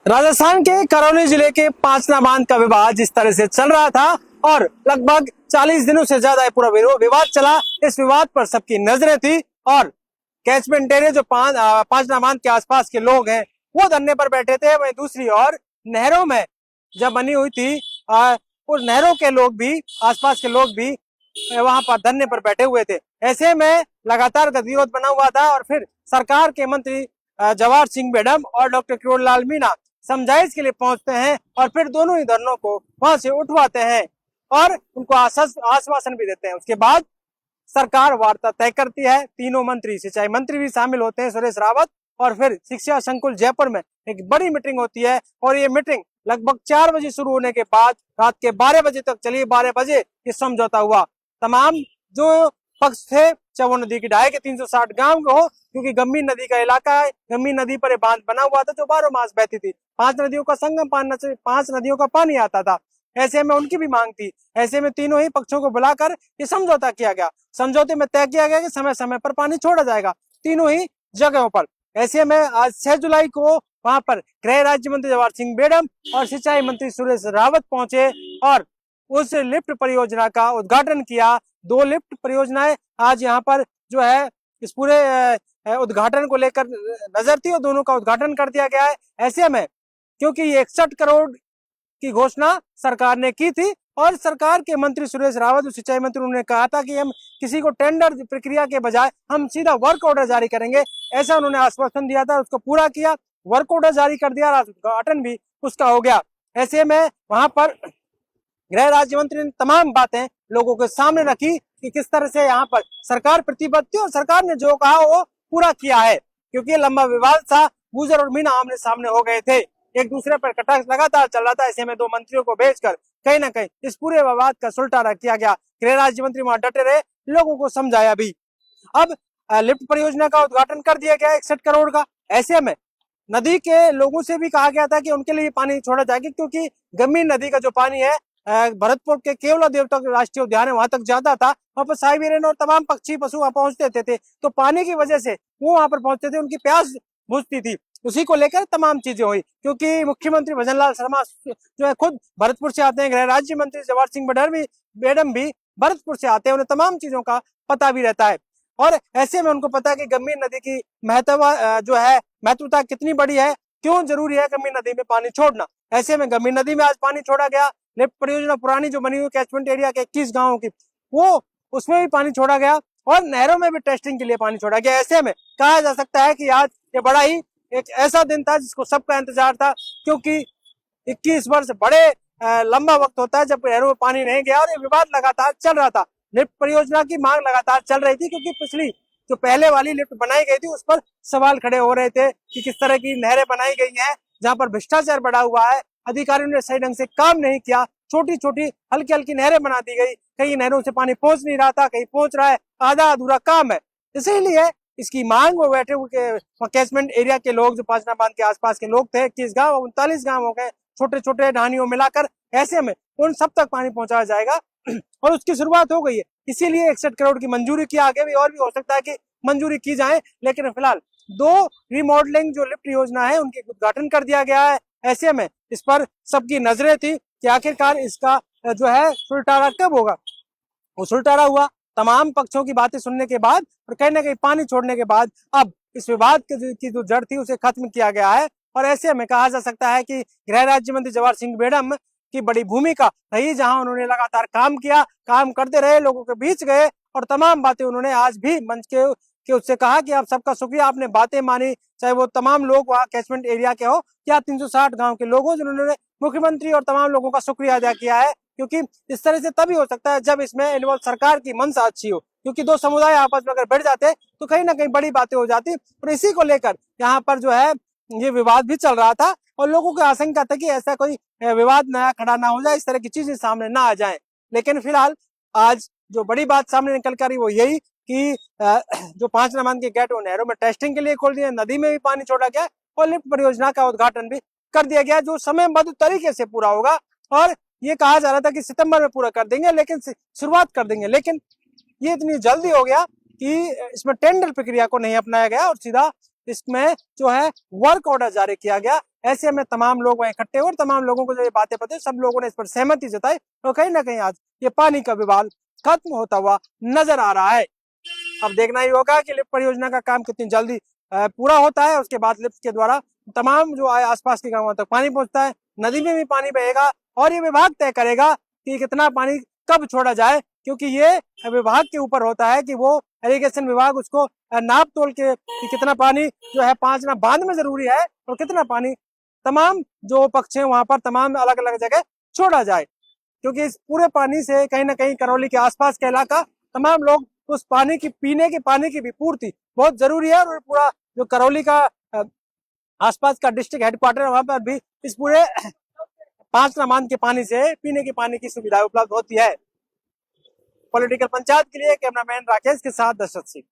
राजस्थान के करौली जिले के पांचना बांध का विवाद जिस तरह से चल रहा था और लगभग 40 दिनों से ज्यादा पूरा विवाद चला। इस विवाद पर सबकी नजरें थी और कैचमेंट एरिया जो पांचना बांध के आसपास के लोग हैं वो धरने पर बैठे थे। वहीं दूसरी ओर नहरों में जब बनी हुई थी उस नहरों के लोग भी, आसपास के लोग भी वहां पर धरने पर बैठे हुए थे। ऐसे में लगातार गतिरोध बना हुआ था और फिर सरकार के मंत्री जवाहर सिंह बेडम और डॉक्टर किरोड़ी लाल मीणा समझाइश के लिए पहुंचते हैं और फिर दोनों ही धरनों को वहां से उठवाते हैं और उनको आश्वासन भी देते हैं। उसके बाद सरकार वार्ता तय करती है। तीनों मंत्री, सिंचाई मंत्री भी शामिल होते हैं, सुरेश रावत, और फिर शिक्षा संकुल जयपुर में एक बड़ी मीटिंग होती है और ये मीटिंग लगभग 4 बजे शुरू होने के बाद रात के 12 बजे तक चली। 12 बजे ये समझौता हुआ। तमाम जो पक्ष थे, चाहे वो नदी की ढाई के 360 गांव के हो, क्योंकि गंभीर नदी का इलाका है, गंभीर नदी पर बांध बना हुआ था जो 12 मास बहती थी। 5 नदियों का संगम, 5 नदियों का पानी आता था। ऐसे में उनकी भी मांग थी। ऐसे में तीनों ही पक्षों को बुलाकर ये समझौता किया गया। समझौते में तय किया गया कि समय समय पर पानी छोड़ा जाएगा तीनों ही जगहों पर। ऐसे में आज 6 जुलाई को वहां पर गृह राज्य मंत्री जवाहर सिंह बेडम और सिंचाई मंत्री सुरेश रावत पहुंचे और उस लिफ्ट परियोजना का उद्घाटन किया। 2 लिफ्ट परियोजनाएं आज यहाँ पर जो है इस पूरे उद्घाटन को लेकर नजर थी और दोनों का उद्घाटन कर दिया गया है। ऐसे में क्योंकि ये 61 करोड़ की घोषणा सरकार ने की थी और सरकार के मंत्री सुरेश रावत और सिंचाई मंत्री उन्होंने कहा था कि हम किसी को टेंडर प्रक्रिया के बजाय हम सीधा वर्क ऑर्डर जारी करेंगे, ऐसा उन्होंने आश्वासन दिया था। उसको पूरा किया, वर्क ऑर्डर जारी कर दिया, उद्घाटन भी उसका हो गया। ऐसे में वहां पर गृह राज्य मंत्री ने तमाम बातें लोगों के सामने रखी कि किस तरह से यहाँ पर सरकार प्रतिबद्ध थी और सरकार ने जो कहा वो पूरा किया है। क्योंकि लंबा विवाद था, गुजर और मीणा आमने सामने हो गए थे, एक दूसरे पर कटाक्ष लगातार चल रहा था। ऐसे में 2 मंत्रियों को भेजकर कहीं ना कहीं इस पूरे विवाद का सुलटारा किया गया। गृह राज्य मंत्री वहां डटे रहे, लोगों को समझाया भी। अब लिफ्ट परियोजना का उद्घाटन कर दिया गया 61 करोड़ का। ऐसे में नदी के लोगों से भी कहा गया था कि उनके लिए पानी छोड़ा जाएगा, क्योंकि गंभीर नदी का जो पानी है भरतपुर के केवला देवता राष्ट्रीय उद्यान है वहां तक जाता था। वहां पर साइबेरियन और तमाम पक्षी पशु वहां पहुंचते थे, तो पानी की वजह से वो वहां पर पहुंचते थे, उनकी प्यास बुझती थी। उसी को लेकर तमाम चीजें हुई, क्योंकि मुख्यमंत्री भजन लाल शर्मा जो है खुद भरतपुर से आते हैं। गृह राज्य मंत्री जवाहर सिंह बेडम भी भरतपुर से आते हैं, उन्हें तमाम चीजों का पता भी रहता है और ऐसे में उनको पता है कि गंभीर नदी की महत्वता कितनी बड़ी है, क्यों जरूरी है गंभीर नदी में पानी छोड़ना। ऐसे में गंभीर नदी में आज पानी छोड़ा गया। लिफ्ट परियोजना पुरानी जो बनी हुई कैचमेंट एरिया के 21 गांवों की, वो उसमें भी पानी छोड़ा गया और नहरों में भी टेस्टिंग के लिए पानी छोड़ा गया। ऐसे में कहा जा सकता है कि आज ये बड़ा ही एक ऐसा दिन था जिसको सबका इंतजार था, क्योंकि 21 वर्ष बड़े लंबा वक्त होता है जब नहरों में पानी नहीं गया और ये विवाद लगातार चल रहा था। लिफ्ट परियोजना की मांग लगातार चल रही थी, क्योंकि पिछली जो पहले वाली लिफ्ट बनाई गई थी उस पर सवाल खड़े हो रहे थे कि किस तरह की नहरें बनाई गई हैं जहां पर भ्रष्टाचार बढ़ा हुआ है, अधिकारियों ने सही ढंग से काम नहीं किया, छोटी छोटी हल्की हल्की नहरें बना दी गई, कई नहरों से पानी पहुंच नहीं रहा था, कहीं पहुंच रहा है, आधा अधूरा काम है। इसीलिए इसकी मांग वो बैठे हुए कैचमेंट एरिया के लोग, जो पांचना बांध के आसपास के लोग थे, 21 गांव 39 गांव हो गए, छोटे छोटे ढानियों मिलाकर। ऐसे में उन सब तक पानी पहुंचाया जाएगा और उसकी शुरुआत हो गई है। इसीलिए 61 करोड़ की मंजूरी की, आगे भी और भी हो सकता है कि मंजूरी की जाए, लेकिन फिलहाल 2 रिमॉडलिंग जो लिफ्ट योजना है उनके उद्घाटन कर दिया गया है। ऐसे में इस पर सबकी नजरें थी कि आखिरकार इसका जो है सुलटारा कब होगा। वो सुलटारा हुआ तमाम पक्षों की बातें सुनने के बाद और कहीं ना कहीं पानी छोड़ने के बाद अब इस विवाद की जो जड़ थी उसे खत्म किया गया है। और ऐसे में कहा जा सकता है कि गृह राज्य मंत्री जवाहर सिंह बेडम की बड़ी भूमिका रही, जहां उन्होंने लगातार काम किया, काम करते रहे, लोगों के बीच गए और तमाम बातें उन्होंने आज भी मंच के उससे कहा कि आप सबका शुक्रिया, आपने बातें मानी, चाहे वो तमाम लोग वहाँ कैचमेंट एरिया के हो या 360 गांव के लोग हो, जिन्होंने मुख्यमंत्री और तमाम लोगों का शुक्रिया अदा किया है। क्योंकि इस तरह से तभी हो सकता है जब इसमें इन्वॉल्व सरकार की मंशा अच्छी हो, क्योंकि 2 समुदाय आपस में अगर बढ़ जाते तो कहीं ना कहीं बड़ी बातें हो जाती। और इसी को लेकर यहाँ पर जो है ये विवाद भी चल रहा था और लोगों को आशंका था कि ऐसा कोई विवाद नया खड़ा ना हो जाए, इस तरह की चीजें सामने ना आ जाए। लेकिन फिलहाल आज जो बड़ी बात सामने निकल कर आई वो यही कि जो पांचना बांध के गेट वो नहरों में टेस्टिंग के लिए खोल दिए, नदी में भी पानी छोड़ा गया और लिफ्ट परियोजना का उद्घाटन भी कर दिया गया, जो समयबद्ध तरीके से पूरा होगा। और ये कहा जा रहा था कि सितंबर में पूरा कर देंगे, लेकिन शुरुआत कर देंगे, लेकिन ये इतनी जल्दी हो गया कि इसमें टेंडर प्रक्रिया को नहीं अपनाया गया और सीधा इसमें जो है वर्क ऑर्डर जारी किया गया। ऐसे में तमाम लोग वहाँ इकट्ठे हुए और तमाम लोगों को जो ये बातें पता है, सब लोगों ने इस पर सहमति जताई और कहीं ना कहीं आज ये पानी का विवाद खत्म होता हुआ नजर आ रहा है। अब देखना ही होगा कि लिफ्ट परियोजना का काम कितनी जल्दी पूरा होता है। उसके बाद लिफ्ट के द्वारा तमाम जो आसपास के गांवों तक पानी पहुंचता है, नदी में भी पानी बहेगा और ये विभाग तय करेगा कि कितना पानी कब छोड़ा जाए, क्योंकि ये विभाग के ऊपर होता है कि वो इरिगेशन विभाग उसको नाप तोल के कि कितना पानी जो है पांचना बांध में जरूरी है और कितना पानी तमाम जो पक्ष है वहां पर तमाम अलग अलग जगह छोड़ा जाए, क्योंकि इस पूरे पानी से कहीं ना कहीं करौली के आसपास का इलाका तमाम लोग उस पानी की पीने के पानी की भी पूर्ति बहुत जरूरी है। और पूरा जो करौली का आसपास का डिस्ट्रिक्ट हेडक्वार्टर है वहां पर भी इस पूरे पांचना बांध के पानी से पीने के पानी की सुविधा उपलब्ध होती है। पॉलिटिकल पंचायत के लिए कैमरामैन राकेश के साथ दशरथ सिंह।